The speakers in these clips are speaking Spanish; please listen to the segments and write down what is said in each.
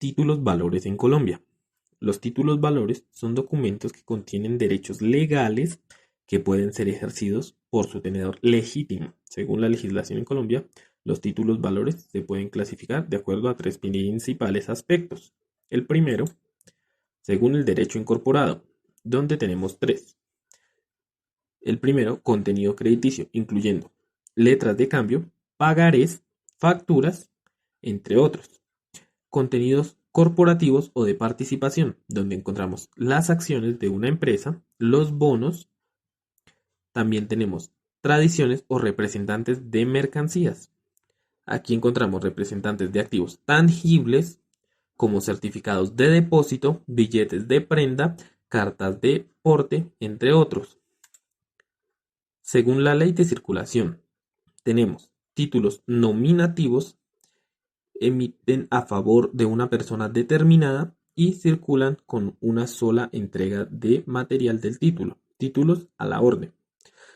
Títulos valores en Colombia. Los títulos valores son documentos que contienen derechos legales que pueden ser ejercidos por su tenedor legítimo. Según la legislación en Colombia, los títulos valores se pueden clasificar de acuerdo a tres principales aspectos. El primero, según el derecho incorporado, donde tenemos tres. El primero, contenido crediticio, incluyendo letras de cambio, pagarés, facturas, entre otros. Contenidos corporativos o de participación, donde encontramos las acciones de una empresa, los bonos, también tenemos tradiciones o representantes de mercancías. Aquí encontramos representantes de activos tangibles como certificados de depósito, billetes de prenda, cartas de porte, entre otros. Según la ley de circulación, tenemos títulos nominativos, emiten a favor de una persona determinada y circulan con una sola entrega de material del título. Títulos a la orden.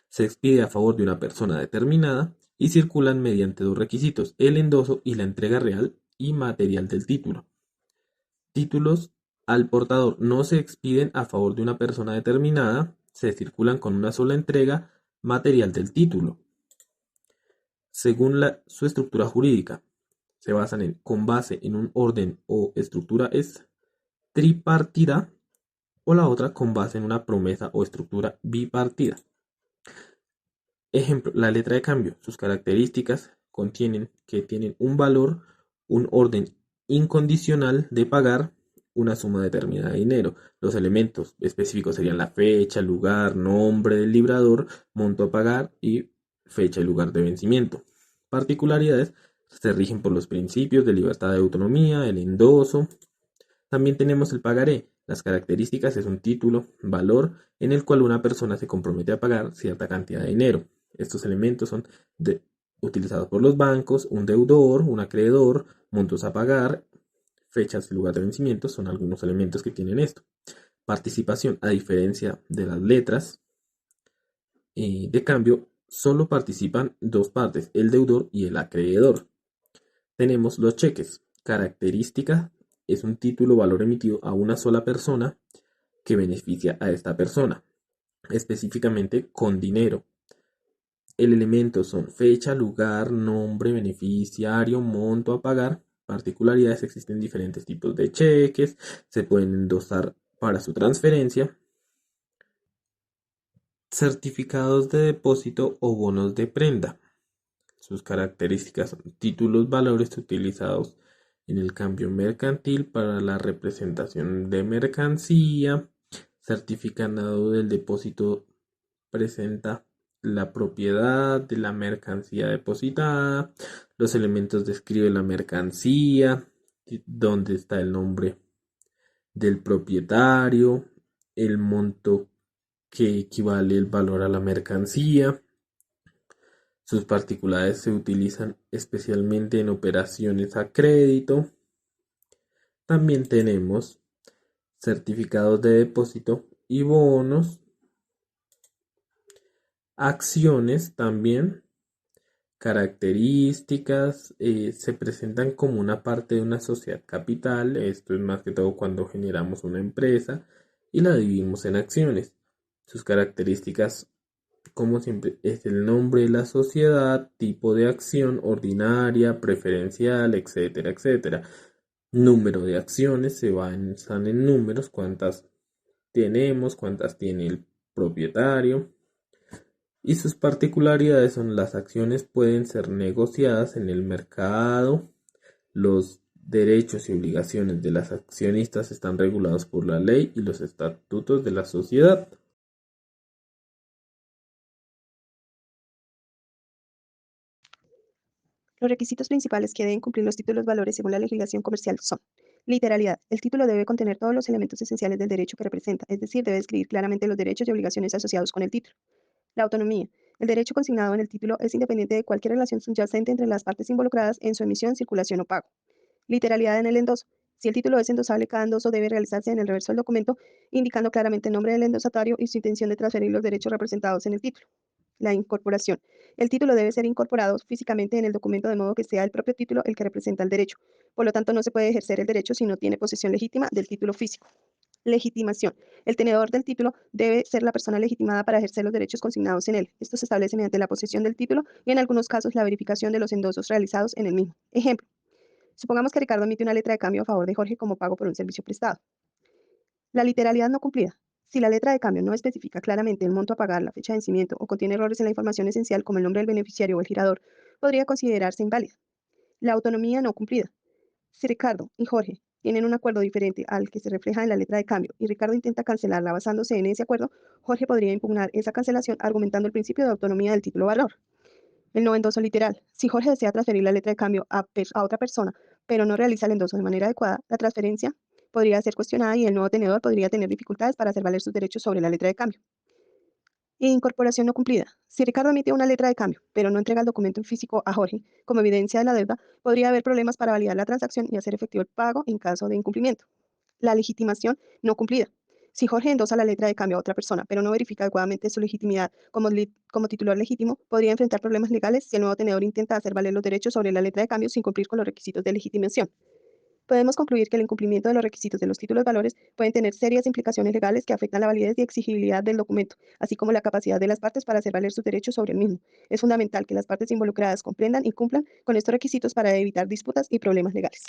Se expide a favor de una persona determinada y circulan mediante dos requisitos: el endoso y la entrega real y material del título. Títulos al portador no se expiden a favor de una persona determinada, se circulan con una sola entrega material del título. Según su estructura jurídica, se basan con base en un orden o estructura es tripartida, o la otra con base en una promesa o estructura bipartida. Ejemplo, la letra de cambio. Sus características contienen que tienen un valor, un orden incondicional de pagar una suma determinada de dinero. Los elementos específicos serían la fecha, lugar, nombre del librador, monto a pagar y fecha y lugar de vencimiento. Particularidades: se rigen por los principios de libertad de autonomía, el endoso. También tenemos el pagaré. Las características es un título, valor, en el cual una persona se compromete a pagar cierta cantidad de dinero. Estos elementos son utilizados por los bancos, un deudor, un acreedor, montos a pagar, fechas y lugar de vencimiento son algunos elementos que tienen esto. Participación: a diferencia de las letras de cambio, solo participan dos partes, el deudor y el acreedor. Tenemos los cheques. Característica: es un título valor emitido a una sola persona que beneficia a esta persona, específicamente con dinero. El elemento son fecha, lugar, nombre, beneficiario, monto a pagar. Particularidades: existen diferentes tipos de cheques, se pueden endosar para su transferencia. Certificados de depósito o bonos de prenda. Sus características son títulos valores utilizados en el cambio mercantil para la representación de mercancía. Certificado del depósito presenta la propiedad de la mercancía depositada. Los elementos describen la mercancía, donde está el nombre del propietario, el monto que equivale el valor a la mercancía. Sus particularidades: se utilizan especialmente en operaciones a crédito. También tenemos certificados de depósito y bonos, acciones también. Características: se presentan como una parte de una sociedad capital. Esto es más que todo cuando generamos una empresa y la dividimos en acciones. Sus características, como siempre, es el nombre de la sociedad, tipo de acción, ordinaria, preferencial, etcétera, etcétera. Número de acciones: se basan en números, cuántas tenemos, cuántas tiene el propietario. Y sus particularidades son: las acciones pueden ser negociadas en el mercado. Los derechos y obligaciones de las accionistas están regulados por la ley y los estatutos de la sociedad. Los requisitos principales que deben cumplir los títulos valores según la legislación comercial son: literalidad. El título debe contener todos los elementos esenciales del derecho que representa, es decir, debe describir claramente los derechos y obligaciones asociados con el título. La autonomía. El derecho consignado en el título es independiente de cualquier relación subyacente entre las partes involucradas en su emisión, circulación o pago. Literalidad en el endoso. Si el título es endosable, cada endoso debe realizarse en el reverso del documento, indicando claramente el nombre del endosatario y su intención de transferir los derechos representados en el título. La incorporación. El título debe ser incorporado físicamente en el documento de modo que sea el propio título el que representa el derecho. Por lo tanto, no se puede ejercer el derecho si no tiene posesión legítima del título físico. Legitimación. El tenedor del título debe ser la persona legitimada para ejercer los derechos consignados en él. Esto se establece mediante la posesión del título y en algunos casos la verificación de los endosos realizados en el mismo. Ejemplo. Supongamos que Ricardo emite una letra de cambio a favor de Jorge como pago por un servicio prestado. La literalidad no cumplida. Si la letra de cambio no especifica claramente el monto a pagar, la fecha de vencimiento o contiene errores en la información esencial como el nombre del beneficiario o el girador, podría considerarse inválida. La autonomía no cumplida. Si Ricardo y Jorge tienen un acuerdo diferente al que se refleja en la letra de cambio y Ricardo intenta cancelarla basándose en ese acuerdo, Jorge podría impugnar esa cancelación argumentando el principio de autonomía del título valor. El no endoso literal. Si Jorge desea transferir la letra de cambio a otra persona, pero no realiza el endoso de manera adecuada, la transferencia podría ser cuestionada y el nuevo tenedor podría tener dificultades para hacer valer sus derechos sobre la letra de cambio. Incorporación no cumplida. Si Ricardo emite una letra de cambio, pero no entrega el documento en físico a Jorge como evidencia de la deuda, podría haber problemas para validar la transacción y hacer efectivo el pago en caso de incumplimiento. La legitimación no cumplida. Si Jorge endosa la letra de cambio a otra persona, pero no verifica adecuadamente su legitimidad como titular legítimo, podría enfrentar problemas legales si el nuevo tenedor intenta hacer valer los derechos sobre la letra de cambio sin cumplir con los requisitos de legitimación. Podemos concluir que el incumplimiento de los requisitos de los títulos valores pueden tener serias implicaciones legales que afectan la validez y exigibilidad del documento, así como la capacidad de las partes para hacer valer sus derechos sobre el mismo. Es fundamental que las partes involucradas comprendan y cumplan con estos requisitos para evitar disputas y problemas legales.